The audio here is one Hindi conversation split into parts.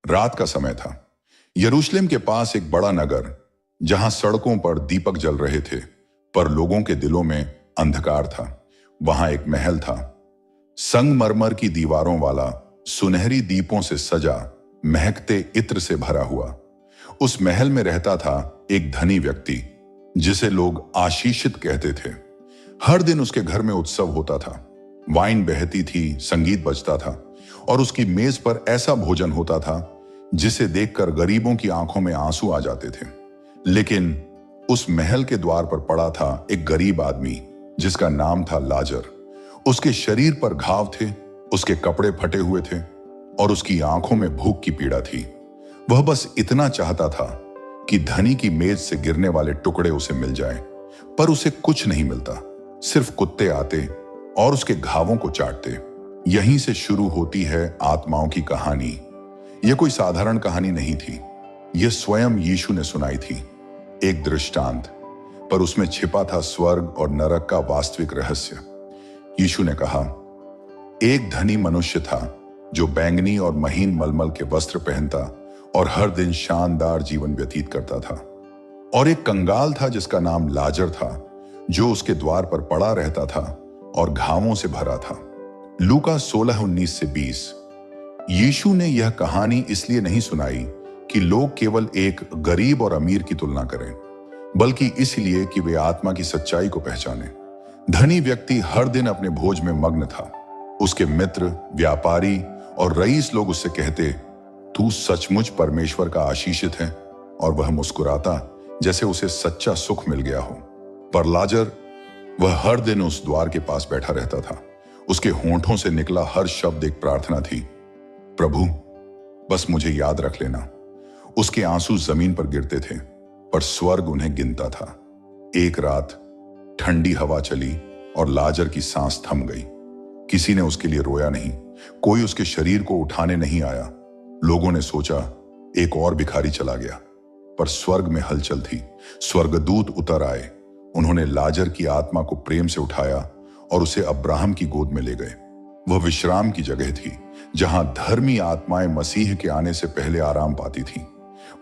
रात का समय था। यरूशलेम के पास एक बड़ा नगर, जहां सड़कों पर दीपक जल रहे थे, पर लोगों के दिलों में अंधकार था। वहां एक महल था, संगमरमर की दीवारों वाला, सुनहरी दीपों से सजा, महकते इत्र से भरा हुआ। उस महल में रहता था एक धनी व्यक्ति, जिसे लोग आशीषित कहते थे। हर दिन उसके घर में उत्सव होता था। वाइन बहती थी, संगीत बजता था, और उसकी मेज पर ऐसा भोजन होता था जिसे देखकर गरीबों की आंखों में आंसू आ जाते थे। लेकिन उस महल के द्वार पर पड़ा था एक गरीब आदमी, जिसका नाम था लाजर। उसके शरीर पर घाव थे, उसके कपड़े फटे हुए थे, और उसकी आंखों में भूख की पीड़ा थी। वह बस इतना चाहता था कि धनी की मेज से गिरने वाले टुकड़े उसे मिल जाएं, पर उसे कुछ नहीं मिलता। सिर्फ कुत्ते आते और उसके घावों को चाटते। यहीं से शुरू होती है आत्माओं की कहानी। यह कोई साधारण कहानी नहीं थी, यह स्वयं यीशु ने सुनाई थी। एक दृष्टांत, पर उसमें छिपा था स्वर्ग और नरक का वास्तविक रहस्य। यीशु ने कहा, एक धनी मनुष्य था जो बैंगनी और महीन मलमल के वस्त्र पहनता और हर दिन शानदार जीवन व्यतीत करता था। और एक कंगाल था जिसका नाम लाजर था, जो उसके द्वार पर पड़ा रहता था और घावों से भरा था। लूका 16:19-20। यीशु ने यह कहानी इसलिए नहीं सुनाई कि लोग केवल एक गरीब और अमीर की तुलना करें, बल्कि इसलिए कि वे आत्मा की सच्चाई को पहचानें। धनी व्यक्ति हर दिन अपने भोज में मग्न था। उसके मित्र, व्यापारी और रईस लोग उससे कहते, तू सचमुच परमेश्वर का आशीषित है, और वह मुस्कुराता जैसे उसे सच्चा सुख मिल गया हो। पर लाजर, वह हर दिन उस द्वार के पास बैठा रहता था। उसके होंठों से निकला हर शब्द एक प्रार्थना थी, प्रभु, बस मुझे याद रख लेना। उसके आंसू जमीन पर गिरते थे, पर स्वर्ग उन्हें गिनता था। एक रात ठंडी हवा चली और लाजर की सांस थम गई। किसी ने उसके लिए रोया नहीं, कोई उसके शरीर को उठाने नहीं आया। लोगों ने सोचा एक और भिखारी चला गया, पर स्वर्ग में हलचल थी। स्वर्गदूत उतर आए, उन्होंने लाजर की आत्मा को प्रेम से उठाया और उसे अब्राहम की गोद में ले गए। वह विश्राम की जगह थी, जहां धर्मी आत्माएं मसीह के आने से पहले आराम पाती थीं।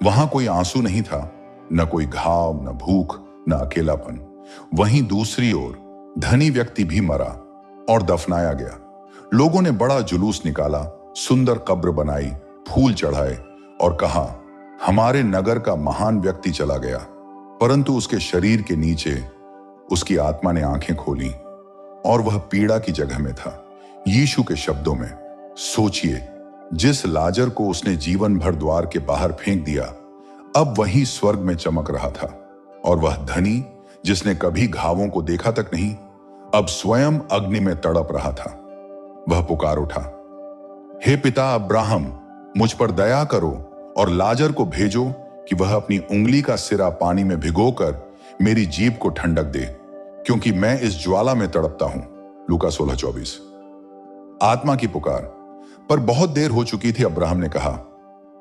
वहां कोई आंसू नहीं था, न कोई घाव, न भूख, न अकेलापन। वहीं दूसरी ओर धनी व्यक्ति भी मरा और दफनाया गया। लोगों ने बड़ा जुलूस निकाला, सुंदर कब्र बनाई, फूल चढ़ाए और कहा, हमारे नगर का महान व्यक्ति चला गया। परंतु उसके शरीर के नीचे उसकी आत्मा ने आंखें खोली और वह पीड़ा की जगह में था। यीशु के शब्दों में, सोचिए, जिस लाजर को उसने जीवन भर द्वार के बाहर फेंक दिया, अब वही स्वर्ग में चमक रहा था। और वह धनी, जिसने कभी घावों को देखा तक नहीं, अब स्वयं अग्नि में तड़प रहा था। वह पुकार उठा, हे पिता अब्राहम, मुझ पर दया करो और लाजर को भेजो कि वह अपनी उंगली का सिरा पानी में भिगोकर मेरी जीभ को ठंडक दे, क्योंकि मैं इस ज्वाला में तड़पता हूं। लूका 16:24। आत्मा की पुकार। पर बहुत देर हो चुकी थी। अब्राहम ने कहा,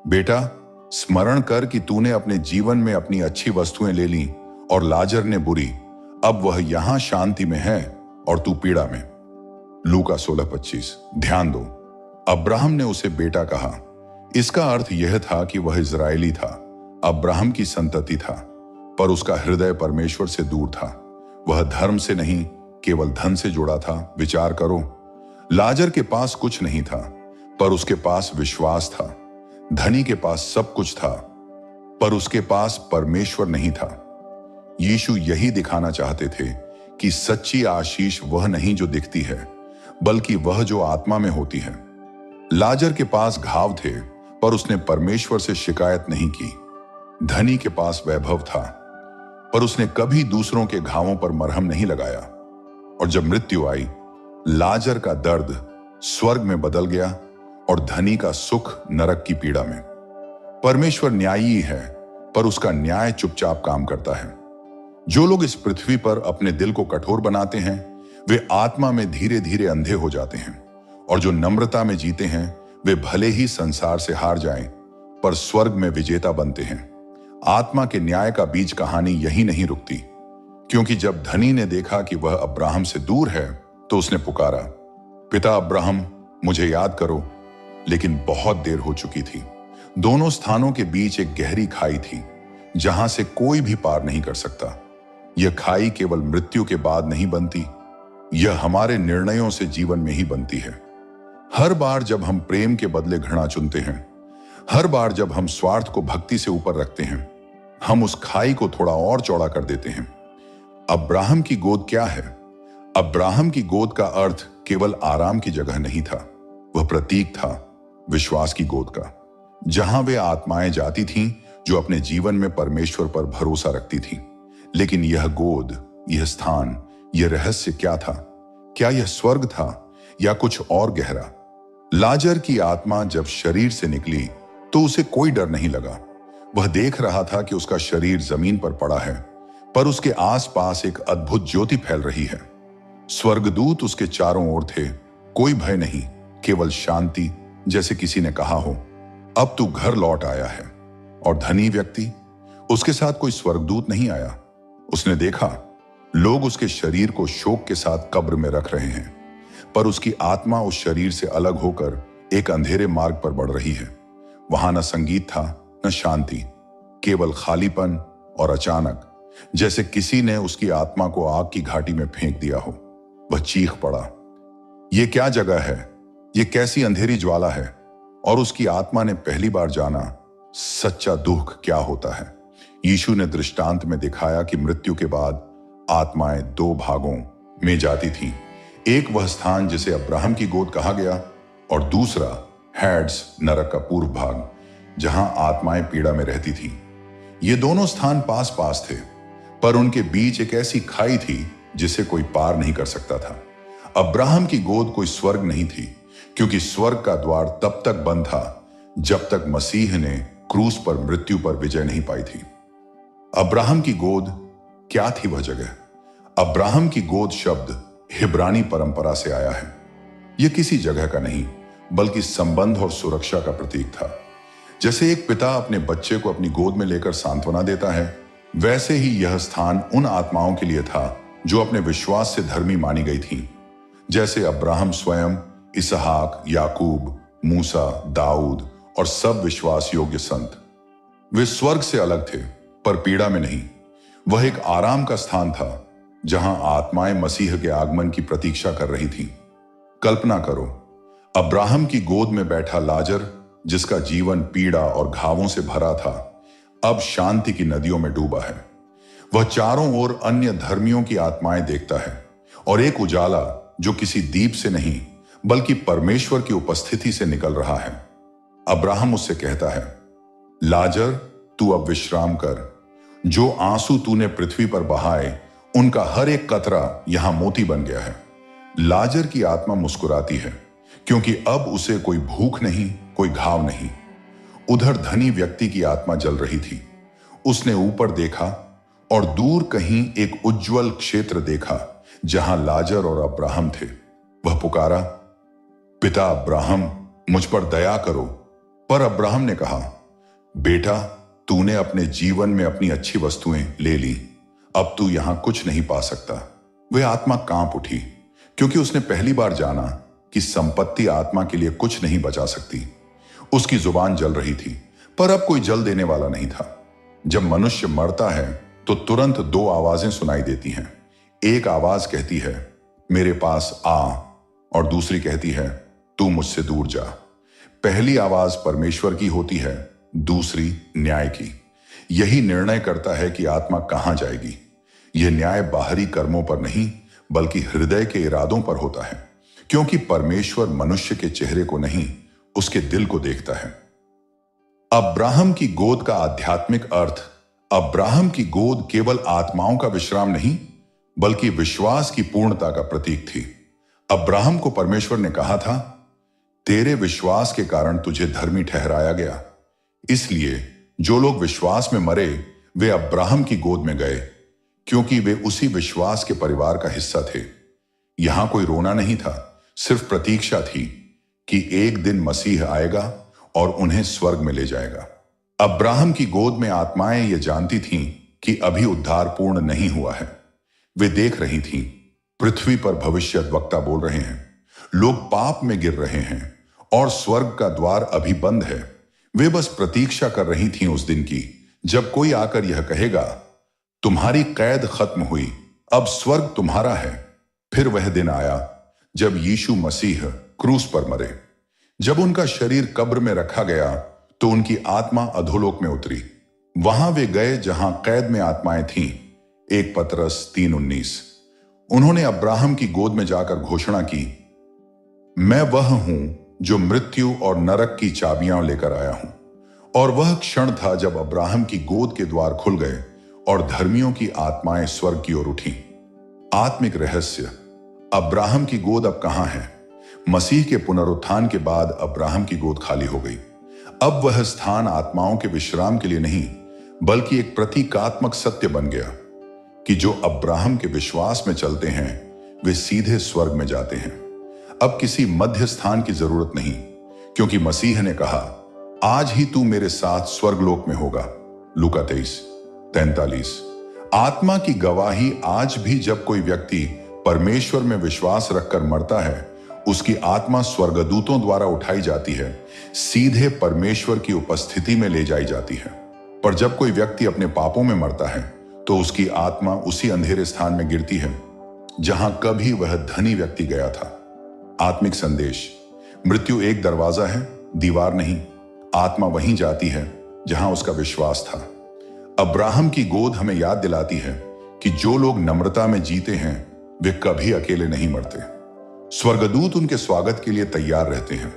बेटा, स्मरण कर कि तूने अपने जीवन में अपनी अच्छी वस्तुएं ले ली और लाजर ने बुरी। अब वह यहां शांति में है और तू पीड़ा में। लूका 16:25। ध्यान दो, अब्राहम ने उसे बेटा कहा। इसका अर्थ यह था कि वह इजरायली था, अब्राहम की संतति था, पर उसका हृदय परमेश्वर से दूर था। वह धर्म से नहीं, केवल धन से जुड़ा था। विचार करो, लाजर के पास कुछ नहीं था, पर उसके पास विश्वास था। धनी के पास सब कुछ था, पर उसके पास परमेश्वर नहीं था। यीशु यही दिखाना चाहते थे कि सच्ची आशीष वह नहीं जो दिखती है, बल्कि वह जो आत्मा में होती है। लाजर के पास घाव थे, पर उसने परमेश्वर से शिकायत नहीं की। धनी के पास वैभव था, पर उसने कभी दूसरों के घावों पर मरहम नहीं लगाया। और जब मृत्यु आई, लाजर का दर्द स्वर्ग में बदल गया और धनी का सुख नरक की पीड़ा में। परमेश्वर न्यायी है, पर उसका न्याय चुपचाप काम करता है। जो लोग इस पृथ्वी पर अपने दिल को कठोर बनाते हैं, वे आत्मा में धीरे धीरे अंधे हो जाते हैं। और जो नम्रता में जीते हैं, वे भले ही संसार से हार जाएं, पर स्वर्ग में विजेता बनते हैं। आत्मा के न्याय का बीज कहानी यही नहीं रुकती, क्योंकि जब धनी ने देखा कि वह अब्राहम से दूर है, तो उसने पुकारा, पिता अब्राहम, मुझे याद करो। लेकिन बहुत देर हो चुकी थी। दोनों स्थानों के बीच एक गहरी खाई थी, जहां से कोई भी पार नहीं कर सकता। यह खाई केवल मृत्यु के बाद नहीं बनती, यह हमारे निर्णयों से जीवन में ही बनती है। हर बार जब हम प्रेम के बदले घृणा चुनते हैं, हर बार जब हम स्वार्थ को भक्ति से ऊपर रखते हैं, हम उस खाई को थोड़ा और चौड़ा कर देते हैं। अब्राहम की गोद क्या है? अब्राहम की गोद का अर्थ केवल आराम की जगह नहीं था, वह प्रतीक था विश्वास की गोद का, जहां वे आत्माएं जाती थीं जो अपने जीवन में परमेश्वर पर भरोसा रखती थीं। लेकिन यह गोद, यह स्थान, यह रहस्य क्या था? क्या यह स्वर्ग था या कुछ और गहरा? लाजर की आत्मा जब शरीर से निकली तो उसे कोई डर नहीं लगा। वह देख रहा था कि उसका शरीर जमीन पर पड़ा है, पर उसके आसपास एक अद्भुत ज्योति फैल रही है। स्वर्गदूत उसके चारों ओर थे, कोई भय नहीं, केवल शांति, जैसे किसी ने कहा हो, अब तू घर लौट आया है। और धनी व्यक्ति, उसके साथ कोई स्वर्गदूत नहीं आया। उसने देखा लोग उसके शरीर को शोक के साथ कब्र में रख रहे हैं, पर उसकी आत्मा उस शरीर से अलग होकर एक अंधेरे मार्ग पर बढ़ रही है। वहां न संगीत था, न शांति, केवल खालीपन। और अचानक जैसे किसी ने उसकी आत्मा को आग की घाटी में फेंक दिया हो, वह चीख पड़ा, यह क्या जगह है? यह कैसी अंधेरी ज्वाला है? और उसकी आत्मा ने पहली बार जाना सच्चा दुख क्या होता है। यीशु ने दृष्टांत में दिखाया कि मृत्यु के बाद आत्माएं दो भागों में जाती थीं। एक वह स्थान जिसे अब्राहम की गोद कहा गया, और दूसरा हैड्स, नरक का पूर्व भाग, जहां आत्माएं पीड़ा में रहती थीं। ये दोनों स्थान पास पास थे, पर उनके बीच एक ऐसी खाई थी जिसे कोई पार नहीं कर सकता था। अब्राहम की गोद कोई स्वर्ग नहीं थी, क्योंकि स्वर्ग का द्वार तब तक बंद था जब तक मसीह ने क्रूस पर मृत्यु पर विजय नहीं पाई थी। अब्राहम की गोद क्या थी वह जगह? अब्राहम की गोद शब्द हिब्रानी परंपरा से आया है। यह किसी जगह का नहीं, बल्कि संबंध और सुरक्षा का प्रतीक था। जैसे एक पिता अपने बच्चे को अपनी गोद में लेकर सांत्वना देता है, वैसे ही यह स्थान उन आत्माओं के लिए था जो अपने विश्वास से धर्मी मानी गई थीं, जैसे अब्राहम स्वयं, इसहाक, याकूब, मूसा, दाऊद और सब विश्वास योग्य संत। वे स्वर्ग से अलग थे, पर पीड़ा में नहीं। वह एक आराम का स्थान था जहां आत्माएं मसीह के आगमन की प्रतीक्षा कर रही थीं। कल्पना करो, अब्राहम की गोद में बैठा लाजर, जिसका जीवन पीड़ा और घावों से भरा था, अब शांति की नदियों में डूबा है। वह चारों ओर अन्य धर्मियों की आत्माएं देखता है, और एक उजाला जो किसी दीप से नहीं बल्कि परमेश्वर की उपस्थिति से निकल रहा है। अब्राहम उससे कहता है, लाजर, तू अब विश्राम कर। जो आंसू तूने पृथ्वी पर बहाए, उनका हर एक कतरा यहां मोती बन गया है। लाजर की आत्मा मुस्कुराती है, क्योंकि अब उसे कोई भूख नहीं, कोई घाव नहीं। उधर धनी व्यक्ति की आत्मा जल रही थी। उसने ऊपर देखा और दूर कहीं एक उज्जवल क्षेत्र देखा जहां लाजर और अब्राहम थे। वह पुकारा, पिता अब्राहम, मुझ पर दया करो। पर अब्राहम ने कहा, बेटा, तूने अपने जीवन में अपनी अच्छी वस्तुएं ले ली, अब तू यहां कुछ नहीं पा सकता। वह आत्मा कांप उठी, क्योंकि उसने पहली बार जाना कि संपत्ति आत्मा के लिए कुछ नहीं बचा सकती। उसकी जुबान जल रही थी, पर अब कोई जल देने वाला नहीं था। जब मनुष्य मरता है तो तुरंत दो आवाजें सुनाई देती हैं। एक आवाज कहती है, मेरे पास आ, और दूसरी कहती है, तू मुझसे दूर जा। पहली आवाज परमेश्वर की होती है, दूसरी न्याय की। यही निर्णय करता है कि आत्मा कहां जाएगी। यह न्याय बाहरी कर्मों पर नहीं, बल्कि हृदय के इरादों पर होता है, क्योंकि परमेश्वर मनुष्य के चेहरे को नहीं, उसके दिल को देखता है। अब्राहम की गोद का आध्यात्मिक अर्थ, अब्राहम की गोद केवल आत्माओं का विश्राम नहीं, बल्कि विश्वास की पूर्णता का प्रतीक थी। अब्राहम को परमेश्वर ने कहा था, तेरे विश्वास के कारण तुझे धर्मी ठहराया गया। इसलिए जो लोग विश्वास में मरे, वे अब्राहम की गोद में गए, क्योंकि वे उसी विश्वास के परिवार का हिस्सा थे। यहां कोई रोना नहीं था, सिर्फ प्रतीक्षा थी कि एक दिन मसीह आएगा और उन्हें स्वर्ग में ले जाएगा। अब्राहम की गोद में आत्माएं ये जानती थीं कि अभी उद्धार पूर्ण नहीं हुआ है। वे देख रही थीं, पृथ्वी पर भविष्यद्वक्ता बोल रहे हैं, लोग पाप में गिर रहे हैं और स्वर्ग का द्वार अभी बंद है। वे बस प्रतीक्षा कर रही थीं उस दिन की जब कोई आकर यह कहेगा, तुम्हारी कैद खत्म हुई, अब स्वर्ग तुम्हारा है। फिर वह दिन आया जब यीशु मसीह क्रूस पर मरे। जब उनका शरीर कब्र में रखा गया तो उनकी आत्मा अधोलोक में उतरी। वहां वे गए जहां कैद में आत्माएं थीं। 1 पतरस 3:19। उन्होंने अब्राहम की गोद में जाकर घोषणा की, मैं वह हूं जो मृत्यु और नरक की चाबियां लेकर आया हूं। और वह क्षण था जब अब्राहम की गोद के द्वार खुल गए और धर्मियों की आत्माएं स्वर्ग की ओर उठी। आत्मिक रहस्य, अब्राहम की गोद अब कहां है? मसीह के पुनरुत्थान के बाद अब्राहम की गोद खाली हो गई। अब वह स्थान आत्माओं के विश्राम के लिए नहीं, बल्कि एक प्रतीकात्मक सत्य बन गया कि जो अब्राहम के विश्वास में चलते हैं वे सीधे स्वर्ग में जाते हैं। अब किसी मध्य स्थान की जरूरत नहीं, क्योंकि मसीह ने कहा, आज ही तू मेरे साथ स्वर्गलोक में होगा। लूका 23:43। आत्मा की गवाही आज भी जब कोई व्यक्ति परमेश्वर में विश्वास रखकर मरता है, उसकी आत्मा स्वर्गदूतों द्वारा उठाई जाती है, सीधे परमेश्वर की उपस्थिति में ले जाई जाती है। पर जब कोई व्यक्ति अपने पापों में मरता है तो उसकी आत्मा उसी अंधेरे स्थान में गिरती है जहां कभी वह धनी व्यक्ति गया था। आत्मिक संदेश, मृत्यु एक दरवाजा है, दीवार नहीं। आत्मा वहीं जाती है जहां उसका विश्वास था। अब्राहम की गोद हमें याद दिलाती है कि जो लोग नम्रता में जीते हैं वे कभी अकेले नहीं मरते। स्वर्गदूत उनके स्वागत के लिए तैयार रहते हैं।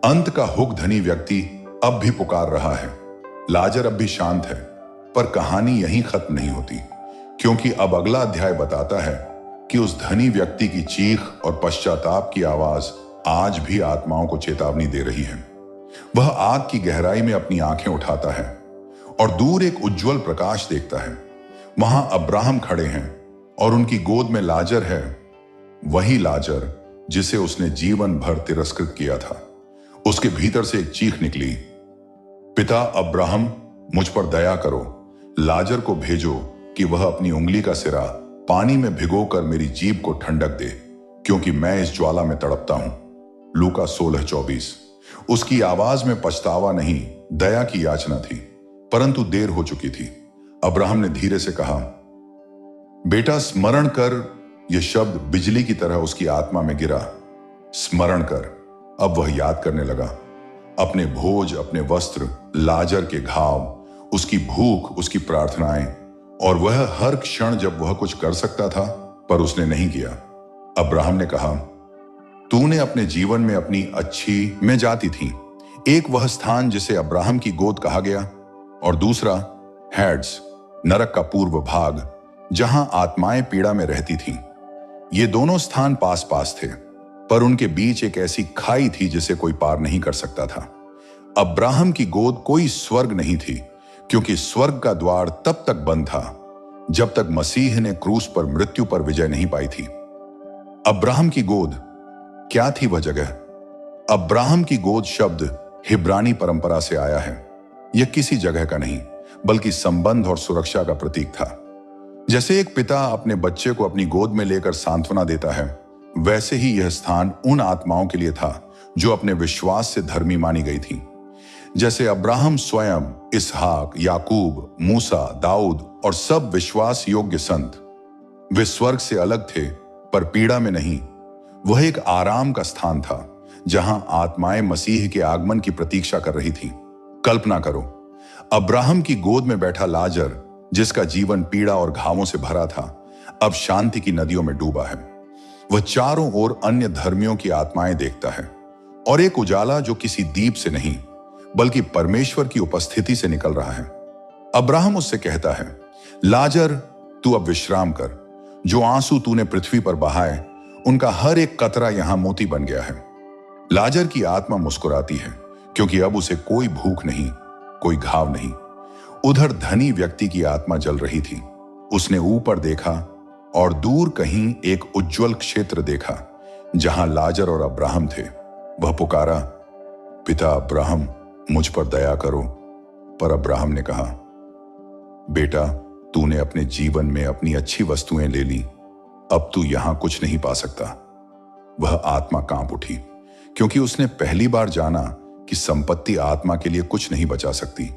अंत का हुक धनी व्यक्ति अब भी पुकार रहा है, लाजर अब भी शांत है। पर कहानी यहीं खत्म नहीं होती, क्योंकि अब अगला अध्याय बताता है कि उस धनी व्यक्ति की चीख और पश्चाताप की आवाज आज भी आत्माओं को चेतावनी दे रही है। वह आग की गहराई में अपनी आंखें उठाता है और दूर एक उज्जवल प्रकाश देखता है। वहां अब्राहम खड़े हैं और उनकी गोद में लाजर है, वही लाजर जिसे उसने जीवन भर तिरस्कृत किया था। उसके भीतर से एक चीख निकली, पिता अब्राहम, मुझ पर दया करो, लाजर को भेजो कि वह अपनी उंगली का सिरा पानी में भिगोकर मेरी जीभ को ठंडक दे, क्योंकि मैं इस ज्वाला में तड़पता हूं। लूका 16:24। उसकी आवाज में पछतावा नहीं, दया की याचना थी, परंतु देर हो चुकी थी। अब्राहम ने धीरे से कहा, बेटा स्मरण कर। यह शब्द बिजली की तरह उसकी आत्मा में गिरा, स्मरण कर। अब वह याद करने लगा, अपने भोज, अपने वस्त्र, लाजर के घाव, उसकी भूख, उसकी प्रार्थनाएं, और वह हर क्षण जब वह कुछ कर सकता था पर उसने नहीं किया। अब्राहम ने कहा, तूने अपने जीवन में अपनी अच्छी में जाती थी। एक वह स्थान जिसे अब्राहम की गोद कहा गया, और दूसरा हैड्स, नरक का पूर्व भाग, जहां आत्माएं पीड़ा में रहती थीं। ये दोनों स्थान पास पास थे, पर उनके बीच एक ऐसी खाई थी जिसे कोई पार नहीं कर सकता था। अब्राहम की गोद कोई स्वर्ग नहीं थी, क्योंकि स्वर्ग का द्वार तब तक बंद था जब तक मसीह ने क्रूस पर मृत्यु पर विजय नहीं पाई थी। अब्राहम की गोद क्या थी वह जगह? अब्राहम की गोद शब्द हिब्रानी परंपरा से आया है। यह किसी जगह का नहीं, बल्कि संबंध और सुरक्षा का प्रतीक था। जैसे एक पिता अपने बच्चे को अपनी गोद में लेकर सांत्वना देता है, वैसे ही यह स्थान उन आत्माओं के लिए था जो अपने विश्वास से धर्मी मानी गई थी। जैसे अब्राहम स्वयं, इसहाक, याकूब, मूसा, दाऊद और सब विश्वास योग्य संत, वे स्वर्ग से अलग थे पर पीड़ा में नहीं। वह एक आराम का स्थान था जहां आत्माएं मसीह के आगमन की प्रतीक्षा कर रही थीं। कल्पना करो, अब्राहम की गोद में बैठा लाजर, जिसका जीवन पीड़ा और घावों से भरा था, अब शांति की नदियों में डूबा है। वह चारों ओर अन्य धर्मियों की आत्माएं देखता है, और एक उजाला जो किसी दीप से नहीं बल्कि परमेश्वर की उपस्थिति से निकल रहा है। अब्राहम उससे कहता है, लाजर तू अब विश्राम कर। जो आंसू तूने पृथ्वी पर बहाए, उनका हर एक कतरा यहां मोती बन गया है। लाजर की आत्मा मुस्कुराती है, क्योंकि अब उसे कोई भूख नहीं, कोई घाव नहीं। उधर धनी व्यक्ति की आत्मा जल रही थी। उसने ऊपर देखा और दूर कहीं एक उज्जवल क्षेत्र देखा जहां लाजर और अब्राहम थे। वह पुकारा, पिता अब्राहम, मुझ पर दया करो। पर अब्राहम ने कहा, बेटा तूने अपने जीवन में अपनी अच्छी वस्तुएं ले ली, अब तू यहां कुछ नहीं पा सकता। वह आत्मा कांप उठी, क्योंकि उसने पहली बार जाना कि संपत्ति आत्मा के लिए कुछ नहीं बचा सकती।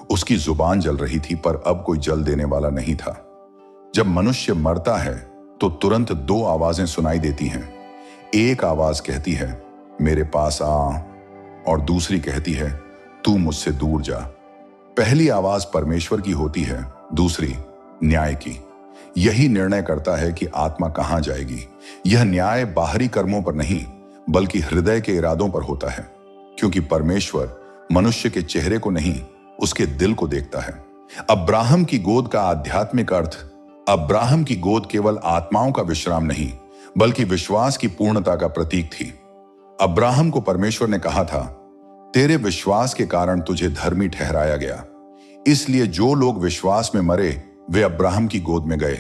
उसकी जुबान जल रही थी, पर अब कोई जल देने वाला नहीं था। जब मनुष्य मरता है तो तुरंत दो आवाजें सुनाई देती हैं। एक आवाज कहती है, मेरे पास आ, और दूसरी कहती है, तू मुझसे दूर जा। पहली आवाज परमेश्वर की होती है, दूसरी न्याय की। यही निर्णय करता है कि आत्मा कहां जाएगी। यह न्याय बाहरी कर्मों पर नहीं, बल्कि हृदय के इरादों पर होता है, क्योंकि परमेश्वर मनुष्य के चेहरे को नहीं, उसके दिल को देखता है। अब्राहम की गोद का आध्यात्मिक अर्थ, अब्राहम की गोद केवल आत्माओं का विश्राम नहीं, बल्कि विश्वास की पूर्णता का प्रतीक थी। अब्राहम को परमेश्वर ने कहा था, तेरे विश्वास के कारण तुझे धर्मी ठहराया गया। इसलिए जो लोग विश्वास में मरे वे अब्राहम की गोद में गए,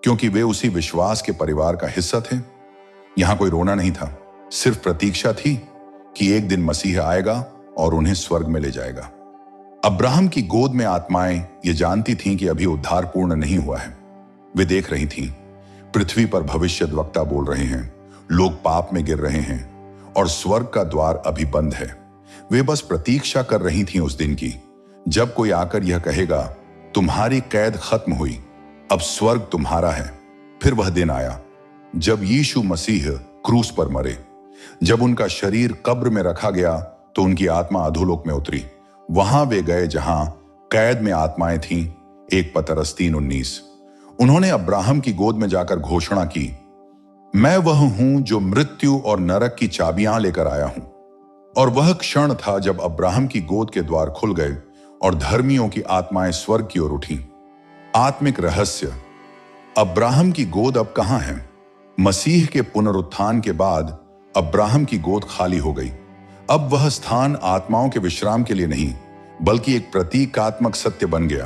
क्योंकि वे उसी विश्वास के परिवार का हिस्सा थे। यहां कोई रोना नहीं था, सिर्फ प्रतीक्षा थी कि एक दिन मसीह आएगा और उन्हें स्वर्ग में ले जाएगा। अब्राहम की गोद में आत्माएं ये जानती थीं कि अभी उद्धार पूर्ण नहीं हुआ है। वे देख रही थीं, पृथ्वी पर भविष्यद्वक्ता बोल रहे हैं, लोग पाप में गिर रहे हैं और स्वर्ग का द्वार अभी बंद है। वे बस प्रतीक्षा कर रही थीं उस दिन की, जब कोई आकर यह कहेगा, तुम्हारी कैद खत्म हुई, अब स्वर्ग तुम्हारा है। फिर वह दिन आया जब यीशु मसीह क्रूस पर मरे। जब उनका शरीर कब्र में रखा गया तो उनकी आत्मा अधोलोक में उतरी। वहां वे गए जहां कैद में आत्माएं थीं। 1 पतरस 3:19। उन्होंने अब्राहम की गोद में जाकर घोषणा की, मैं वह हूं जो मृत्यु और नरक की चाबियां लेकर आया हूं। और वह क्षण था जब अब्राहम की गोद के द्वार खुल गए और धर्मियों की आत्माएं स्वर्ग की ओर उठी। आत्मिक रहस्य, अब्राहम की गोद अब कहां है? मसीह के पुनरुत्थान के बाद अब्राहम की गोद खाली हो गई। अब वह स्थान आत्माओं के विश्राम के लिए नहीं, बल्कि एक प्रतीकात्मक सत्य बन गया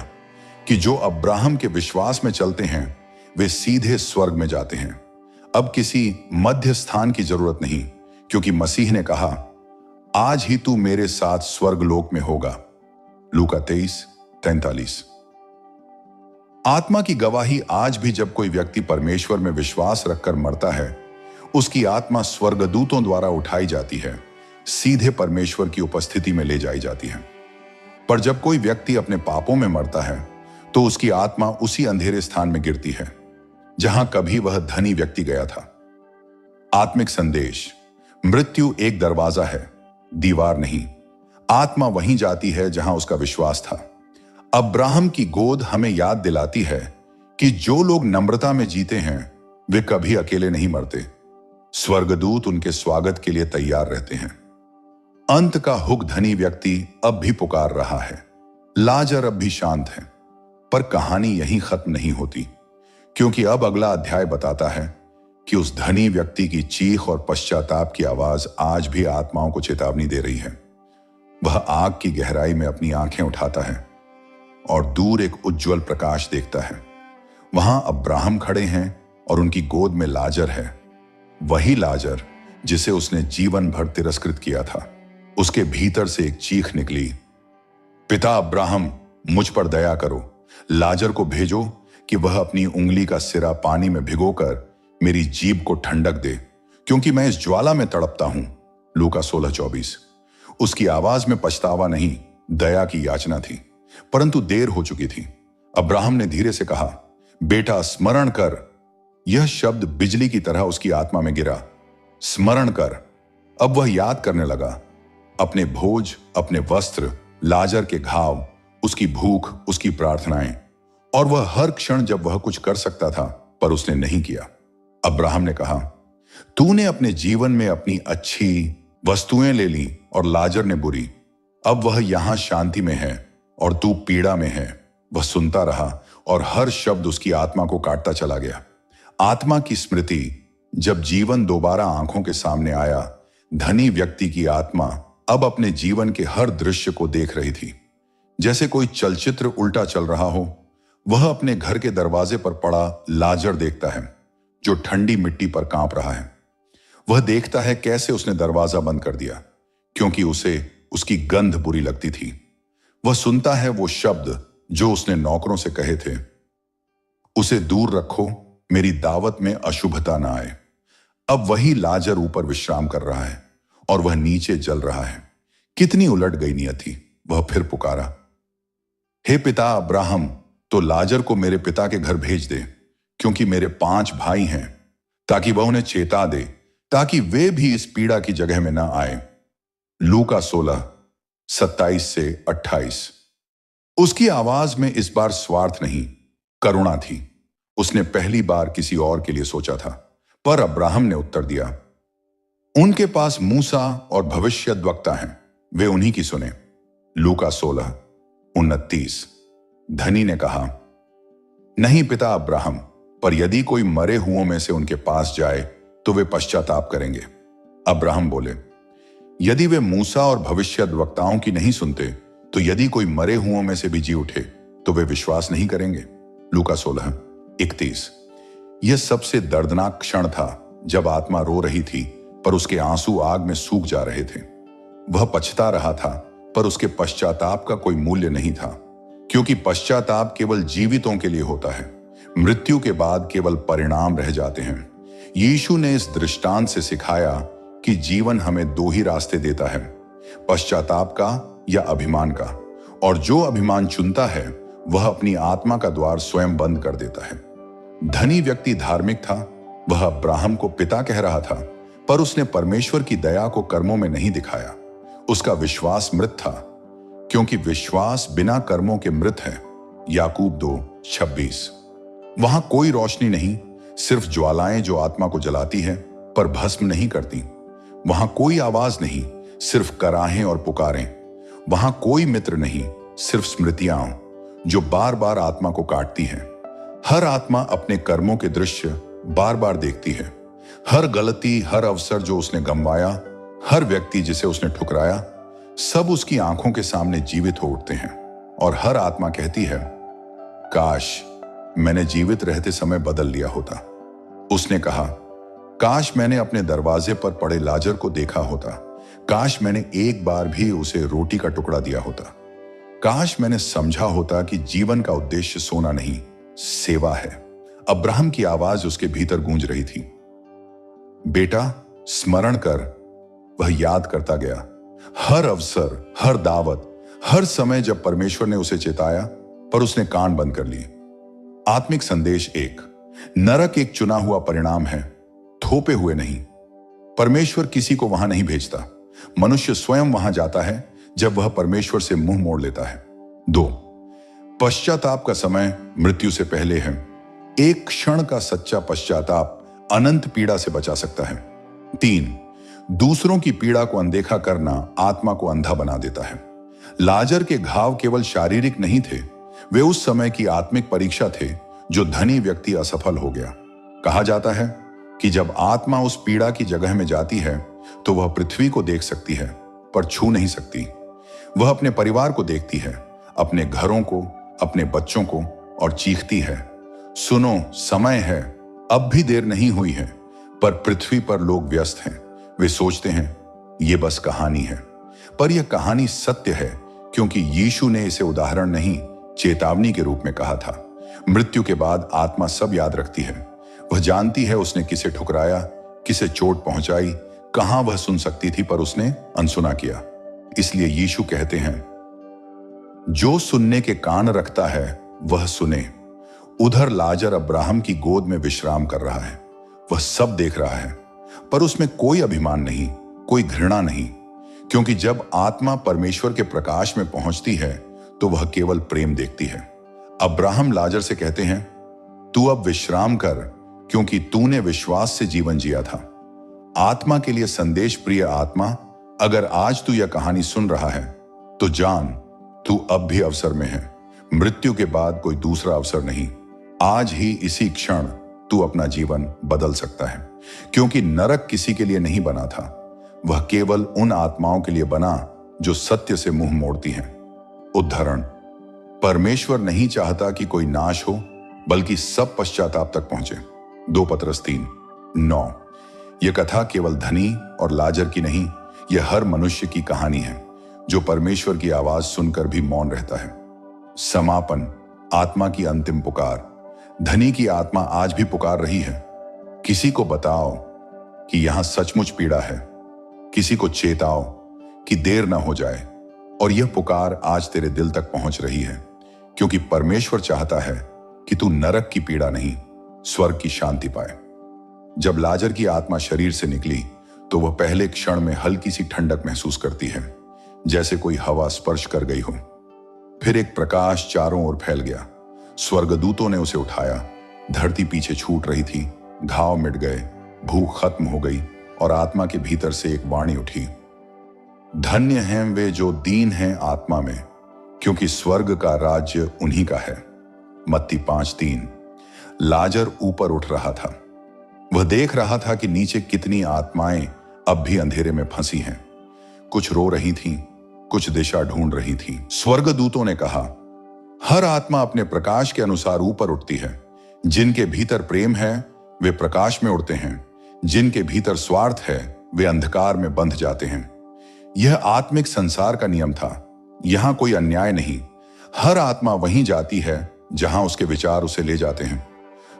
कि जो अब्राहम के विश्वास में चलते हैं वे सीधे स्वर्ग में जाते हैं। अब किसी मध्य स्थान की जरूरत नहीं, क्योंकि मसीह ने कहा, आज ही तू मेरे साथ स्वर्गलोक में होगा। लूका 23:43। आत्मा की गवाही आज भी जब कोई व्यक्ति परमेश्वर में विश्वास रखकर मरता है, उसकी आत्मा स्वर्गदूतों द्वारा उठाई जाती है, सीधे परमेश्वर की उपस्थिति में ले जाई जाती है। पर जब कोई व्यक्ति अपने पापों में मरता है तो उसकी आत्मा उसी अंधेरे स्थान में गिरती है जहां कभी वह धनी व्यक्ति गया था। आत्मिक संदेश, मृत्यु एक दरवाजा है, दीवार नहीं। आत्मा वहीं जाती है जहां उसका विश्वास था। अब्राहम की गोद हमें याद दिलाती है कि जो लोग नम्रता में जीते हैं वे कभी अकेले नहीं मरते। स्वर्गदूत उनके स्वागत के लिए तैयार रहते हैं। अंत का हुक धनी व्यक्ति अब भी पुकार रहा है, लाजर अब भी शांत है। पर कहानी यहीं खत्म नहीं होती, क्योंकि अब अगला अध्याय बताता है कि उस धनी व्यक्ति की चीख और पश्चाताप की आवाज आज भी आत्माओं को चेतावनी दे रही है। वह आग की गहराई में अपनी आंखें उठाता है और दूर एक उज्जवल प्रकाश देखता है। वहां अब्राहम खड़े हैं और उनकी गोद में लाजर है, वही लाजर जिसे उसने जीवन भर तिरस्कृत किया था। उसके भीतर से एक चीख निकली, पिता अब्राहम, मुझ पर दया करो, लाजर को भेजो कि वह अपनी उंगली का सिरा पानी में भिगोकर मेरी जीभ को ठंडक दे, क्योंकि मैं इस ज्वाला में तड़पता हूं। लूका 16:24। उसकी आवाज में पछतावा नहीं, दया की याचना थी, परंतु देर हो चुकी थी। अब्राहम ने धीरे से कहा, बेटा स्मरण कर। यह शब्द बिजली की तरह उसकी आत्मा में गिरा, स्मरण कर। अब वह याद करने लगा, अपने भोज, अपने वस्त्र, लाजर के घाव, उसकी भूख, उसकी प्रार्थनाएं, और वह हर क्षण जब वह कुछ कर सकता था पर उसने नहीं किया। अब्राहम ने कहा, तूने अपने जीवन में अपनी अच्छी वस्तुएं ले ली और लाजर ने बुरी। अब वह यहां शांति में है और तू पीड़ा में है। वह सुनता रहा और हर शब्द उसकी आत्मा को काटता चला गया। आत्मा की स्मृति, जब जीवन दोबारा आंखों के सामने आया, धनी व्यक्ति की आत्मा अब अपने जीवन के हर दृश्य को देख रही थी, जैसे कोई चलचित्र उल्टा चल रहा हो। वह अपने घर के दरवाजे पर पड़ा लाजर देखता है जो ठंडी मिट्टी पर कांप रहा है। वह देखता है कैसे उसने दरवाजा बंद कर दिया, क्योंकि उसे उसकी गंध बुरी लगती थी। वह सुनता है वो शब्द जो उसने नौकरों से कहे थे, उसे दूर रखो, मेरी दावत में अशुभता ना आए। अब वही लाजर ऊपर विश्राम कर रहा है और वह नीचे जल रहा है। कितनी उलट गई नियति। वह फिर पुकारा, हे पिता अब्राहम, तो लाजर को मेरे पिता के घर भेज दे, क्योंकि मेरे 5 भाई हैं, ताकि वह उन्हें चेता दे, ताकि वे भी इस पीड़ा की जगह में न आए। लूका 16:27-28। उसकी आवाज में इस बार स्वार्थ नहीं, करुणा थी। उसने पहली बार किसी और के लिए सोचा था। पर अब्राहम ने उत्तर दिया, उनके पास मूसा और भविष्यद्वक्ता हैं, वे उन्हीं की सुने। लूका 16:29। धनी ने कहा, नहीं पिता अब्राहम, पर यदि कोई मरे हुओं में से उनके पास जाए तो वे पश्चाताप करेंगे। अब्राहम बोले, यदि वे मूसा और भविष्यद्वक्ताओं की नहीं सुनते, तो यदि कोई मरे हुओं में से भी जी उठे तो वे विश्वास नहीं करेंगे। लूका 16:31। यह सबसे दर्दनाक क्षण था जब आत्मा रो रही थी, पर उसके आंसू आग में सूख जा रहे थे। वह पछता रहा था, पर उसके पश्चाताप का कोई मूल्य नहीं था, क्योंकि पश्चाताप केवल जीवितों के लिए होता है। मृत्यु के बाद केवल परिणाम रह जाते हैं। यीशु ने इस दृष्टांत से सिखाया कि जीवन हमें 2 ही रास्ते देता है, पश्चाताप का या अभिमान का, और जो अभिमान चुनता है वह अपनी आत्मा का द्वार स्वयं बंद कर देता है। धनी व्यक्ति धार्मिक था, वह अब्राहम को पिता कह रहा था, पर उसने परमेश्वर की दया को कर्मों में नहीं दिखाया। उसका विश्वास मृत था, क्योंकि विश्वास बिना कर्मों के मृत है। याकूब 2:26। वहां कोई रोशनी नहीं, सिर्फ ज्वालाएं जो आत्मा को जलाती है पर भस्म नहीं करती। वहां कोई आवाज नहीं, सिर्फ कराहें और पुकारें। वहां कोई मित्र नहीं, सिर्फ स्मृतियां जो बार बार आत्मा को काटती हैं। हर आत्मा अपने कर्मों के दृश्य बार बार देखती है। हर गलती, हर अवसर जो उसने गंवाया, हर व्यक्ति जिसे उसने ठुकराया, सब उसकी आंखों के सामने जीवित हो उठते हैं। और हर आत्मा कहती है, काश मैंने जीवित रहते समय बदल लिया होता। उसने कहा, काश मैंने अपने दरवाजे पर पड़े लाजर को देखा होता। काश मैंने एक बार भी उसे रोटी का टुकड़ा दिया होता। काश मैंने समझा होता कि जीवन का उद्देश्य सोना नहीं, सेवा है। अब्राहम की आवाज उसके भीतर गूंज रही थी, बेटा स्मरण कर। वह याद करता गया, हर अवसर, हर दावत, हर समय जब परमेश्वर ने उसे चेताया, पर उसने कान बंद कर लिए। आत्मिक संदेश 1। नरक एक चुना हुआ परिणाम है, थोपे हुए नहीं। परमेश्वर किसी को वहां नहीं भेजता, मनुष्य स्वयं वहां जाता है जब वह परमेश्वर से मुंह मोड़ लेता है। 2। पश्चाताप का समय मृत्यु से पहले है। एक क्षण का सच्चा पश्चाताप अनंत पीड़ा से बचा सकता है। 3। दूसरों की पीड़ा को अनदेखा करना आत्मा को अंधा बना देता है। लाजर के घाव केवल शारीरिक नहीं थे, वे उस समय की आत्मिक परीक्षा थे जो धनी व्यक्ति असफल हो गया। कहा जाता है कि जब आत्मा उस पीड़ा की जगह में जाती है तो वह पृथ्वी को देख सकती है पर छू नहीं सकती। वह अपने परिवार को देखती है, अपने घरों को, अपने बच्चों को, और चीखती है, सुनो समय है, अब भी देर नहीं हुई है। पर पृथ्वी पर लोग व्यस्त हैं, वे सोचते हैं ये बस कहानी है। पर यह कहानी सत्य है, क्योंकि यीशु ने इसे उदाहरण नहीं, चेतावनी के रूप में कहा था। मृत्यु के बाद आत्मा सब याद रखती है। वह जानती है उसने किसे ठुकराया, किसे चोट पहुंचाई, कहां वह सुन सकती थी पर उसने अनसुना किया। इसलिए यीशु कहते हैं, जो सुनने के कान रखता है वह सुने। उधर लाजर अब्राहम की गोद में विश्राम कर रहा है। वह सब देख रहा है, पर उसमें कोई अभिमान नहीं, कोई घृणा नहीं, क्योंकि जब आत्मा परमेश्वर के प्रकाश में पहुंचती है तो वह केवल प्रेम देखती है। अब्राहम लाजर से कहते हैं, तू अब विश्राम कर, क्योंकि तूने विश्वास से जीवन जिया था। आत्मा के लिए संदेश, प्रिय आत्मा, अगर आज तू यह कहानी सुन रहा है तो जान तू अब भी अवसर में है। मृत्यु के बाद कोई दूसरा अवसर नहीं। आज ही इसी क्षण तू अपना जीवन बदल सकता है, क्योंकि नरक किसी के लिए नहीं बना था, वह केवल उन आत्माओं के लिए बना जो सत्य से मुंह मोड़ती हैं। उद्धरण, परमेश्वर नहीं चाहता कि कोई नाश हो, बल्कि सब पश्चाताप तक पहुंचे। 2 पतरस 3:9। यह कथा केवल धनी और लाजर की नहीं, यह हर मनुष्य की कहानी है जो परमेश्वर की आवाज सुनकर भी मौन रहता है। समापन, आत्मा की अंतिम पुकार। धनी की आत्मा आज भी पुकार रही है, किसी को बताओ कि यहां सचमुच पीड़ा है, किसी को चेताओ कि देर ना हो जाए। और यह पुकार आज तेरे दिल तक पहुंच रही है, क्योंकि परमेश्वर चाहता है कि तू नरक की पीड़ा नहीं, स्वर्ग की शांति पाए। जब लाजर की आत्मा शरीर से निकली तो वह पहले क्षण में हल्की सी ठंडक महसूस करती है, जैसे कोई हवा स्पर्श कर गई हो। फिर एक प्रकाश चारों ओर फैल गया। स्वर्गदूतों ने उसे उठाया। धरती पीछे छूट रही थी, घाव मिट गए, भूख खत्म हो गई और आत्मा के भीतर से एक वाणी उठी, धन्य हैं वे जो दीन हैं आत्मा में, क्योंकि स्वर्ग का राज्य उन्हीं का है। मत्ती 5:3। लाजर ऊपर उठ रहा था। वह देख रहा था कि नीचे कितनी आत्माएं अब भी अंधेरे में फंसी हैं। कुछ रो रही थीं, कुछ दिशा ढूंढ रही थीं। स्वर्गदूतों ने कहा, हर आत्मा अपने प्रकाश के अनुसार ऊपर उठती है। जिनके भीतर प्रेम है वे प्रकाश में उड़ते हैं, जिनके भीतर स्वार्थ है वे अंधकार में बंध जाते हैं। यह आत्मिक संसार का नियम था। यहां कोई अन्याय नहीं। हर आत्मा वहीं जाती है जहां उसके विचार उसे ले जाते हैं।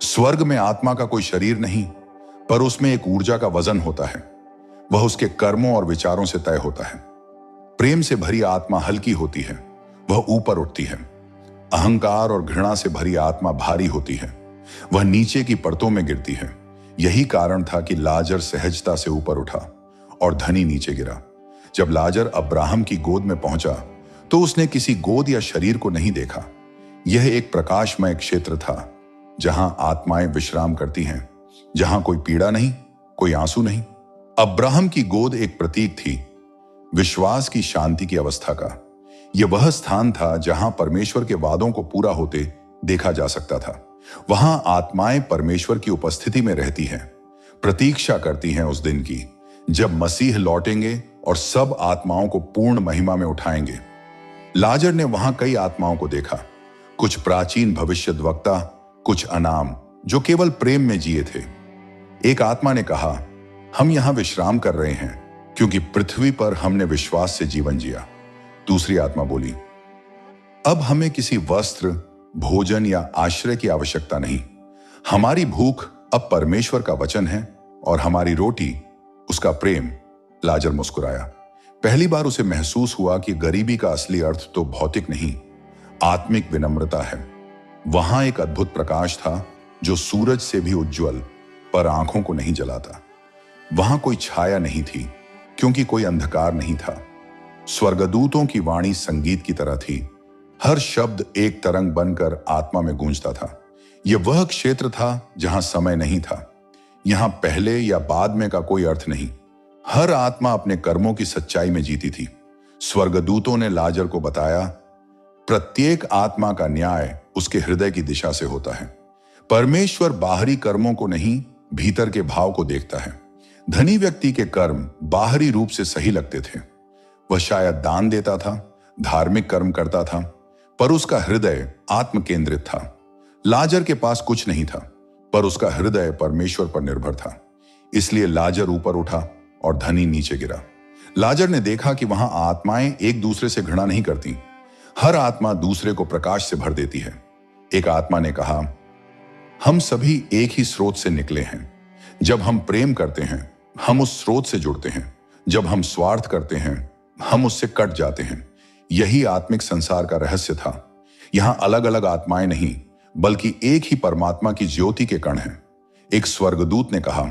स्वर्ग में आत्मा का कोई शरीर नहीं, पर उसमें एक ऊर्जा का वजन होता है। वह उसके कर्मों और विचारों से तय होता है। प्रेम से भरी आत्मा हल्की होती है, वह ऊपर उठती है। अहंकार और घृणा से भरी आत्मा भारी होती है, वह नीचे की परतों में गिरती है। यही कारण था कि लाजर सहजता से ऊपर उठा और धनी नीचे गिरा। जब लाजर अब्राहम की गोद में पहुंचा तो उसने किसी गोद या शरीर को नहीं देखा। यह एक प्रकाशमय क्षेत्र था, जहां आत्माएं विश्राम करती हैं, जहां कोई पीड़ा नहीं, कोई आंसू नहीं। अब्राहम की गोद एक प्रतीक थी विश्वास की शांति की अवस्था का। यह वह स्थान था जहां परमेश्वर के वादों को पूरा होते देखा जा सकता था। वहां आत्माएं परमेश्वर की उपस्थिति में रहती हैं, प्रतीक्षा करती हैं उस दिन की जब मसीह लौटेंगे और सब आत्माओं को पूर्ण महिमा में उठाएंगे। लाजर ने वहां कई आत्माओं को देखा, कुछ प्राचीन भविष्यद्वक्ता, कुछ अनाम जो केवल प्रेम में जिए थे। एक आत्मा ने कहा, हम यहां विश्राम कर रहे हैं क्योंकि पृथ्वी पर हमने विश्वास से जीवन जिया। दूसरी आत्मा बोली, अब हमें किसी वस्त्र, भोजन या आश्रय की आवश्यकता नहीं। हमारी भूख अब परमेश्वर का वचन है और हमारी रोटी उसका प्रेम। लाजर मुस्कुराया। पहली बार उसे महसूस हुआ कि गरीबी का असली अर्थ तो भौतिक नहीं, आत्मिक विनम्रता है। वहां एक अद्भुत प्रकाश था जो सूरज से भी उज्जवल, पर आंखों को नहीं जलाता। वहां कोई छाया नहीं थी, क्योंकि कोई अंधकार नहीं था। स्वर्गदूतों की वाणी संगीत की तरह थी। हर शब्द एक तरंग बनकर आत्मा में गूंजता था। यह वह क्षेत्र था जहां समय नहीं था। यहां पहले या बाद में का कोई अर्थ नहीं। हर आत्मा अपने कर्मों की सच्चाई में जीती थी। स्वर्गदूतों ने लाजर को बताया, प्रत्येक आत्मा का न्याय उसके हृदय की दिशा से होता है। परमेश्वर बाहरी कर्मों को नहीं, भीतर के भाव को देखता है। धनी व्यक्ति के कर्म बाहरी रूप से सही लगते थे। वह शायद दान देता था, धार्मिक कर्म करता था, पर उसका हृदय आत्म केंद्रित था। लाजर के पास कुछ नहीं था, पर उसका हृदय परमेश्वर पर निर्भर था। इसलिए लाजर ऊपर उठा और धनी नीचे गिरा। लाजर ने देखा कि वहां आत्माएं एक दूसरे से घृणा नहीं करती। हर आत्मा दूसरे को प्रकाश से भर देती है। एक आत्मा ने कहा, हम सभी एक ही स्रोत से निकले हैं। जब हम प्रेम करते हैं, हम उस स्रोत से जुड़ते हैं। जब हम स्वार्थ करते हैं, हम उससे कट जाते हैं। यही आत्मिक संसार का रहस्य था। यहां अलग अलग आत्माएं नहीं, बल्कि एक ही परमात्मा की ज्योति के कण हैं। एक स्वर्गदूत ने कहा,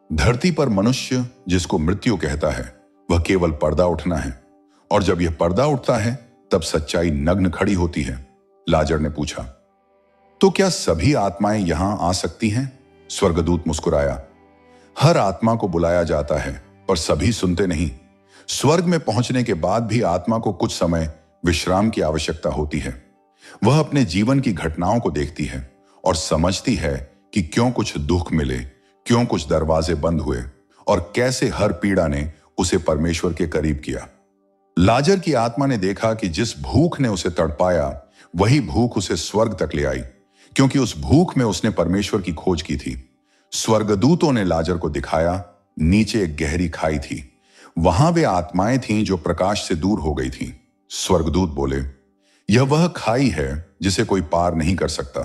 धरती पर मनुष्य जिसको मृत्यु कहता है, वह केवल पर्दा उठना है, और जब यह पर्दा उठता है तब सच्चाई नग्न खड़ी होती है। लाजर ने पूछा, तो क्या सभी आत्माएं यहां आ सकती हैं? स्वर्गदूत मुस्कुराया, हर आत्मा को बुलाया जाता है, पर सभी सुनते नहीं। स्वर्ग में पहुंचने के बाद भी आत्मा को कुछ समय विश्राम की आवश्यकता होती है। वह अपने जीवन की घटनाओं को देखती है और समझती है कि क्यों कुछ दुख मिले, क्यों कुछ दरवाजे बंद हुए, और कैसे हर पीड़ा ने उसे परमेश्वर के करीब किया। लाजर की आत्मा ने देखा कि जिस भूख ने उसे तड़पाया, वही भूख उसे स्वर्ग तक ले आई, क्योंकि उस भूख में उसने परमेश्वर की खोज की थी। स्वर्गदूतों ने लाजर को दिखाया, नीचे एक गहरी खाई थी। वहां वे आत्माएं थीं जो प्रकाश से दूर हो गई थीं। स्वर्गदूत बोले, यह वह खाई है जिसे कोई पार नहीं कर सकता,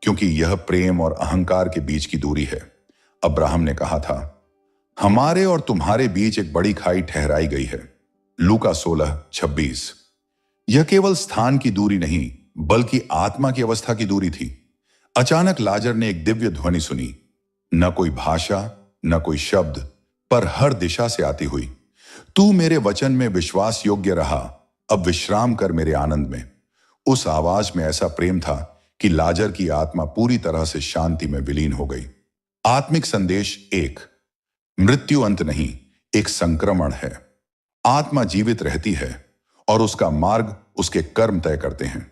क्योंकि यह प्रेम और अहंकार के बीच की दूरी है। अब्राहम ने कहा था, हमारे और तुम्हारे बीच एक बड़ी खाई ठहराई गई है, लूका 16:26। यह केवल स्थान की दूरी नहीं बल्कि आत्मा की अवस्था की दूरी थी। अचानक लाजर ने एक दिव्य ध्वनि सुनी, न कोई भाषा, न कोई शब्द, पर हर दिशा से आती हुई, तू मेरे वचन में विश्वास योग्य रहा, अब विश्राम कर मेरे आनंद में। उस आवाज में ऐसा प्रेम था कि लाजर की आत्मा पूरी तरह से शांति में विलीन हो गई। आत्मिक संदेश 1। मृत्यु अंत नहीं, एक संक्रमण है। आत्मा जीवित रहती है और उसका मार्ग उसके कर्म तय करते हैं।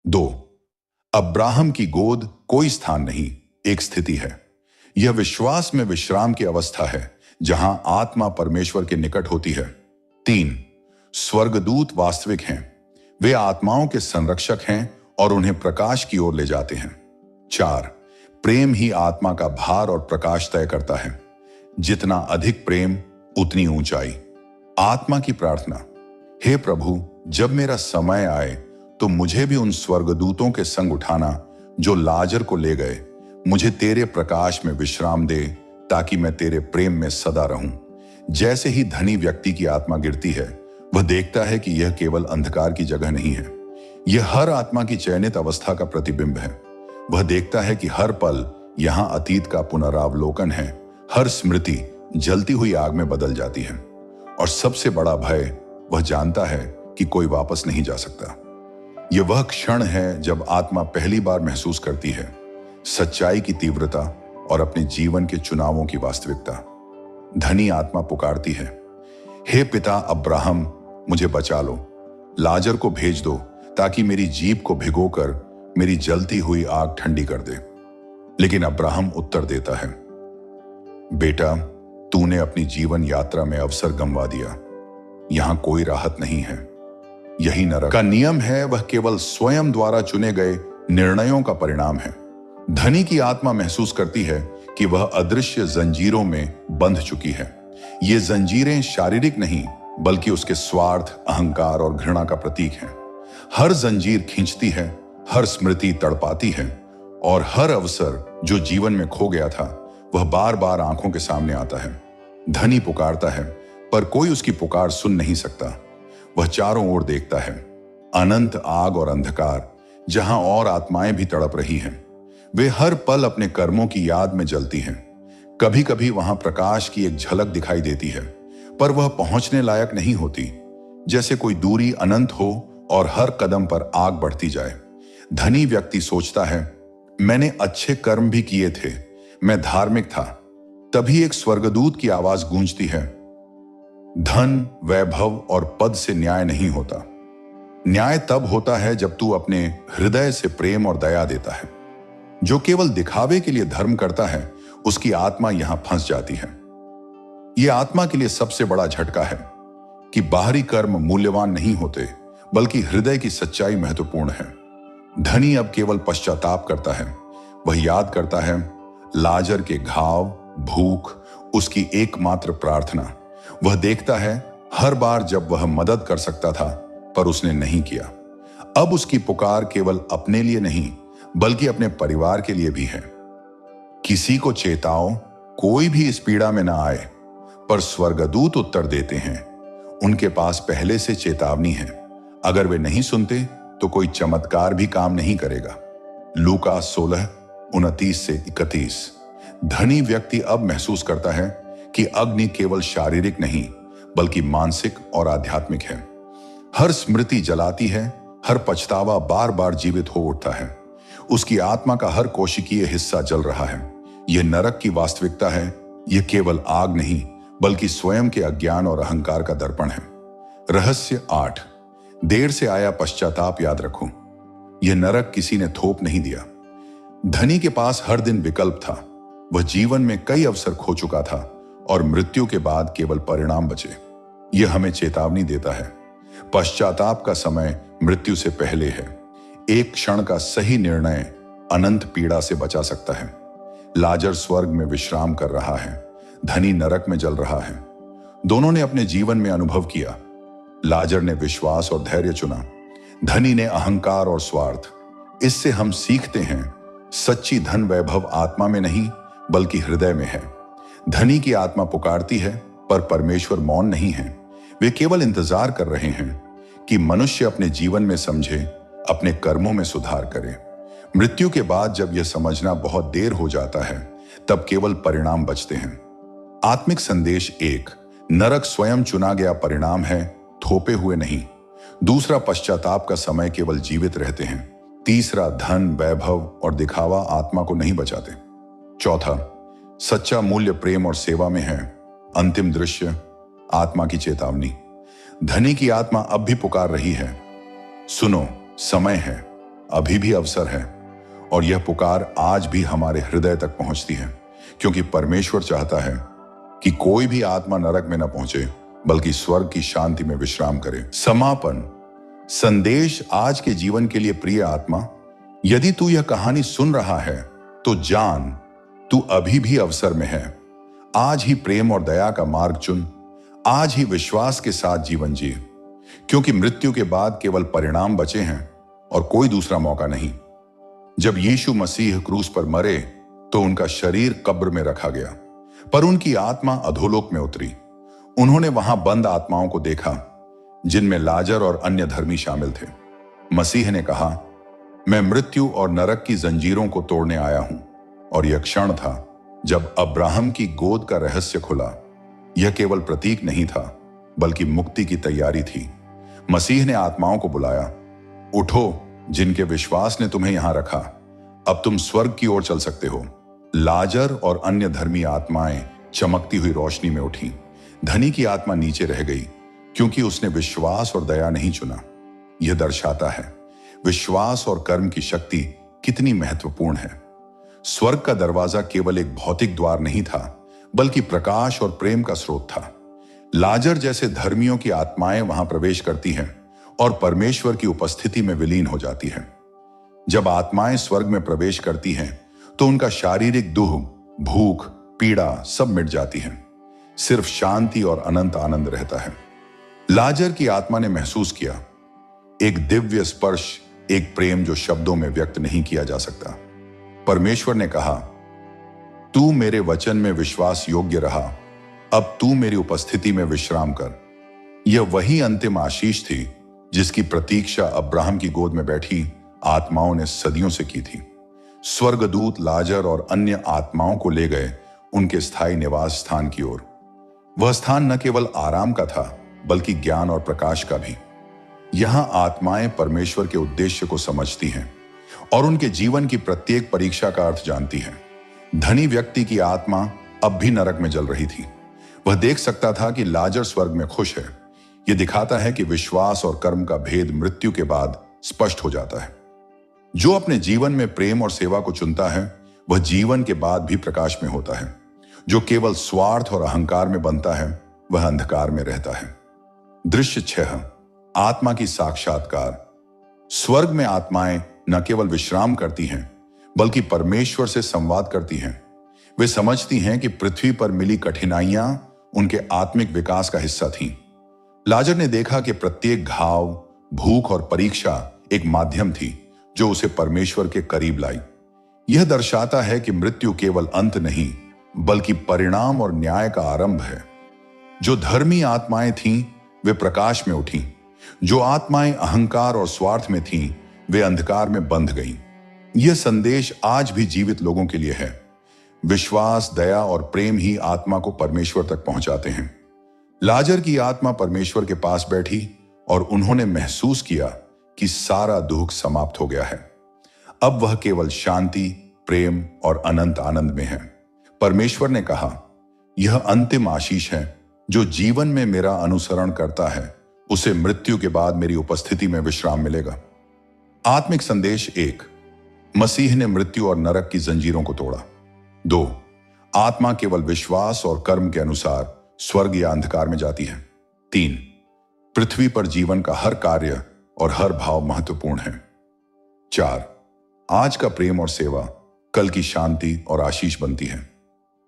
2। अब्राहम की गोद कोई स्थान नहीं, एक स्थिति है। यह विश्वास में विश्राम की अवस्था है जहां आत्मा परमेश्वर के निकट होती है। 3। स्वर्गदूत वास्तविक हैं, वे आत्माओं के संरक्षक हैं और उन्हें प्रकाश की ओर ले जाते हैं। 4। प्रेम ही आत्मा का भार और प्रकाश तय करता है। जितना अधिक प्रेम उतनी ऊंचाई। आत्मा की प्रार्थना, हे प्रभु, जब मेरा समय आए तो मुझे भी उन स्वर्गदूतों के संग उठाना जो लाजर को ले गए। मुझे तेरे प्रकाश में विश्राम दे ताकि मैं तेरे प्रेम में सदा रहूं। जैसे ही धनी व्यक्ति की आत्मा गिरती है, वह देखता है कि यह केवल अंधकार की जगह नहीं है, यह हर आत्मा की चयनित अवस्था का प्रतिबिंब है। वह देखता है कि हर पल यहां अतीत का पुनरावलोकन है, हर स्मृति जलती हुई आग में बदल जाती है, और सबसे बड़ा भय, वह जानता है कि कोई वापस नहीं जा सकता। यह वह क्षण है जब आत्मा पहली बार महसूस करती है सच्चाई की तीव्रता और अपने जीवन के चुनावों की वास्तविकता। धनी आत्मा पुकारती है, हे पिता अब्राहम, मुझे बचा लो, लाजर को भेज दो ताकि मेरी जीभ को भिगोकर मेरी जलती हुई आग ठंडी कर दे। लेकिन अब्राहम उत्तर देता है, बेटा, तूने अपनी जीवन यात्रा में अवसर गंवा दिया, यहां कोई राहत नहीं है। यही नरक का नियम है, वह केवल स्वयं द्वारा चुने गए निर्णयों का परिणाम है। धनी की आत्मा महसूस करती है कि वह अदृश्य जंजीरों में बंध चुकी है। ये जंजीरें शारीरिक नहीं बल्कि उसके स्वार्थ, अहंकार और घृणा का प्रतीक हैं। हर जंजीर खींचती है, हर स्मृति तड़पाती है, और हर अवसर जो जीवन में खो गया था वह बार बार आंखों के सामने आता है। धनी पुकारता है पर कोई उसकी पुकार सुन नहीं सकता। वह चारों ओर देखता है, अनंत आग और अंधकार जहां और आत्माएं भी तड़प रही हैं। वे हर पल अपने कर्मों की याद में जलती हैं। कभी कभी वहां प्रकाश की एक झलक दिखाई देती है, पर वह पहुंचने लायक नहीं होती, जैसे कोई दूरी अनंत हो और हर कदम पर आग बढ़ती जाए। धनी व्यक्ति सोचता है, मैंने अच्छे कर्म भी किए थे, मैं धार्मिक था। तभी एक स्वर्गदूत की आवाज गूंजती है, धन, वैभव और पद से न्याय नहीं होता। न्याय तब होता है जब तू अपने हृदय से प्रेम और दया देता है। जो केवल दिखावे के लिए धर्म करता है, उसकी आत्मा यहां फंस जाती है। यह आत्मा के लिए सबसे बड़ा झटका है कि बाहरी कर्म मूल्यवान नहीं होते, बल्कि हृदय की सच्चाई महत्वपूर्ण है। धनी अब केवल पश्चाताप करता है। वह याद करता है लाजर के घाव, भूख, उसकी एकमात्र प्रार्थना। वह देखता है हर बार जब वह मदद कर सकता था पर उसने नहीं किया। अब उसकी पुकार केवल अपने लिए नहीं बल्कि अपने परिवार के लिए भी है। किसी को चेताओ, कोई भी इस पीड़ा में ना आए। पर स्वर्गदूत उत्तर देते हैं, उनके पास पहले से चेतावनी है। अगर वे नहीं सुनते तो कोई चमत्कार भी काम नहीं करेगा। लूका 16:29-31। धनी व्यक्ति अब महसूस करता है कि अग्नि केवल शारीरिक नहीं बल्कि मानसिक और आध्यात्मिक है। हर स्मृति जलाती है, हर पछतावा बार बार जीवित हो उठता है। उसकी आत्मा का हर कोशिकीय हिस्सा जल रहा है। यह नरक की वास्तविकता है। यह केवल आग नहीं बल्कि स्वयं के अज्ञान और अहंकार का दर्पण है। रहस्य 8। देर से आया पश्चाताप याद रखो। यह नरक किसी ने थोप नहीं दिया। धनी के पास हर दिन विकल्प था। वह जीवन में कई अवसर खो चुका था और मृत्यु के बाद केवल परिणाम बचे। यह हमें चेतावनी देता है, पश्चाताप का समय मृत्यु से पहले है। एक क्षण का सही निर्णय अनंत पीड़ा से बचा सकता है। लाजर स्वर्ग में विश्राम कर रहा है, धनी नरक में जल रहा है। दोनों ने अपने जीवन में अनुभव किया। लाजर ने विश्वास और धैर्य चुना, धनी ने अहंकार और स्वार्थ। इससे हम सीखते हैं, सच्ची धन वैभव आत्मा में नहीं बल्कि हृदय में है। धनी की आत्मा पुकारती है पर परमेश्वर मौन नहीं है। वे केवल इंतजार कर रहे हैं कि मनुष्य अपने जीवन में समझे, अपने कर्मों में सुधार करे। मृत्यु के बाद जब यह समझना बहुत देर हो जाता है, तब केवल परिणाम बचते हैं। आत्मिक संदेश 1, नरक स्वयं चुना गया परिणाम है, थोपे हुए नहीं। दूसरा, पश्चाताप का समय केवल जीवित रहते हैं। तीसरा, धन, वैभव और दिखावा आत्मा को नहीं बचाते। चौथा, सच्चा मूल्य प्रेम और सेवा में है। अंतिम दृश्य, आत्मा की चेतावनी। धनी की आत्मा अब भी पुकार रही है, सुनो, समय है, अभी भी अवसर है। और यह पुकार आज भी हमारे हृदय तक पहुंचती है, क्योंकि परमेश्वर चाहता है कि कोई भी आत्मा नरक में न पहुंचे, बल्कि स्वर्ग की शांति में विश्राम करे। समापन संदेश आज के जीवन के लिए प्रिय आत्मा, यदि तू यह कहानी सुन रहा है तो जान, तू अभी भी अवसर में है। आज ही प्रेम और दया का मार्ग चुन, आज ही विश्वास के साथ जीवन जिए, क्योंकि मृत्यु के बाद केवल परिणाम बचे हैं और कोई दूसरा मौका नहीं। जब यीशु मसीह क्रूस पर मरे तो उनका शरीर कब्र में रखा गया, पर उनकी आत्मा अधोलोक में उतरी। उन्होंने वहां बंद आत्माओं को देखा, जिनमें लाजर और अन्य धर्मी शामिल थे। मसीह ने कहा, मैं मृत्यु और नरक की जंजीरों को तोड़ने आया हूं। और यह क्षण था जब अब्राहम की गोद का रहस्य खुला। यह केवल प्रतीक नहीं था, बल्कि मुक्ति की तैयारी थी। मसीह ने आत्माओं को बुलाया, उठो, जिनके विश्वास ने तुम्हें यहां रखा, अब तुम स्वर्ग की ओर चल सकते हो। लाजर और अन्य धर्मी आत्माएं चमकती हुई रोशनी में उठी। धनी की आत्मा नीचे रह गई, क्योंकि उसने विश्वास और दया नहीं चुना। यह दर्शाता है विश्वास और कर्म की शक्ति कितनी महत्वपूर्ण है। स्वर्ग का दरवाजा केवल एक भौतिक द्वार नहीं था, बल्कि प्रकाश और प्रेम का स्रोत था। लाजर जैसे धर्मियों की आत्माएं वहां प्रवेश करती हैं और परमेश्वर की उपस्थिति में विलीन हो जाती हैं। जब आत्माएं स्वर्ग में प्रवेश करती हैं, तो उनका शारीरिक दुख, भूख, पीड़ा सब मिट जाती हैं। सिर्फ शांति और अनंत आनंद रहता है। लाजर की आत्मा ने महसूस किया एक दिव्य स्पर्श, एक प्रेम जो शब्दों में व्यक्त नहीं किया जा सकता। परमेश्वर ने कहा, तू मेरे वचन में विश्वास योग्य रहा, अब तू मेरी उपस्थिति में विश्राम कर। यह वही अंतिम आशीष थी जिसकी प्रतीक्षा अब्राहम की गोद में बैठी आत्माओं ने सदियों से की थी। स्वर्गदूत लाजर और अन्य आत्माओं को ले गए उनके स्थायी निवास स्थान की ओर। वह स्थान न केवल आराम का था, बल्कि ज्ञान और प्रकाश का भी। यहां आत्माएं परमेश्वर के उद्देश्य को समझती हैं और उनके जीवन की प्रत्येक परीक्षा का अर्थ जानती हैं। धनी व्यक्ति की आत्मा अब भी नरक में जल रही थी। वह देख सकता था कि लाजर स्वर्ग में खुश है। यह दिखाता है कि विश्वास और कर्म का भेद मृत्यु के बाद स्पष्ट हो जाता है। जो अपने जीवन में प्रेम और सेवा को चुनता है, वह जीवन के बाद भी प्रकाश में होता है। जो केवल स्वार्थ और अहंकार में बनता है, वह अंधकार में रहता है। दृश्य 6, आत्मा की साक्षात्कार। स्वर्ग में आत्माएं न केवल विश्राम करती हैं, बल्कि परमेश्वर से संवाद करती हैं। वे समझती हैं कि पृथ्वी पर मिली कठिनाइयां उनके आत्मिक विकास का हिस्सा थीं। लाजर ने देखा कि प्रत्येक घाव, भूख और परीक्षा एक माध्यम थी जो उसे परमेश्वर के करीब लाई। यह दर्शाता है कि मृत्यु केवल अंत नहीं, बल्कि परिणाम और न्याय का आरंभ है। जो धर्मी आत्माएं थीं, वे प्रकाश में उठीं। जो आत्माएं अहंकार और स्वार्थ में थीं, वे अंधकार में बंध गईं। यह संदेश आज भी जीवित लोगों के लिए है। विश्वास, दया और प्रेम ही आत्मा को परमेश्वर तक पहुंचाते हैं। लाजर की आत्मा परमेश्वर के पास बैठी और उन्होंने महसूस किया कि सारा दुख समाप्त हो गया है। अब वह केवल शांति, प्रेम और अनंत आनंद में है। परमेश्वर ने कहा, यह अंतिम आशीष है, जो जीवन में मेरा अनुसरण करता है, उसे मृत्यु के बाद मेरी उपस्थिति में विश्राम मिलेगा। आत्मिक संदेश 1, मसीह ने मृत्यु और नरक की जंजीरों को तोड़ा। 2, आत्मा केवल विश्वास और कर्म के अनुसार स्वर्ग या अंधकार में जाती है। 3, पृथ्वी पर जीवन का हर कार्य और हर भाव महत्वपूर्ण है। 4, आज का प्रेम और सेवा कल की शांति और आशीष बनती है।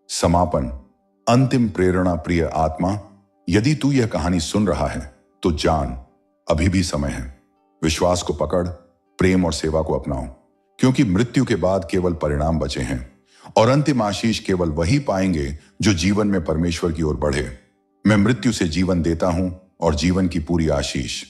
समापन, अंतिम प्रेरणा। प्रिय आत्मा, यदि तू यह कहानी सुन रहा है तो जान, अभी भी समय है। विश्वास को पकड़, प्रेम और सेवा को अपनाओ, क्योंकि मृत्यु के बाद केवल परिणाम बचे हैं और अंतिम आशीष केवल वही पाएंगे जो जीवन में परमेश्वर की ओर बढ़े। मैं मृत्यु से जीवन देता हूं और जीवन की पूरी आशीष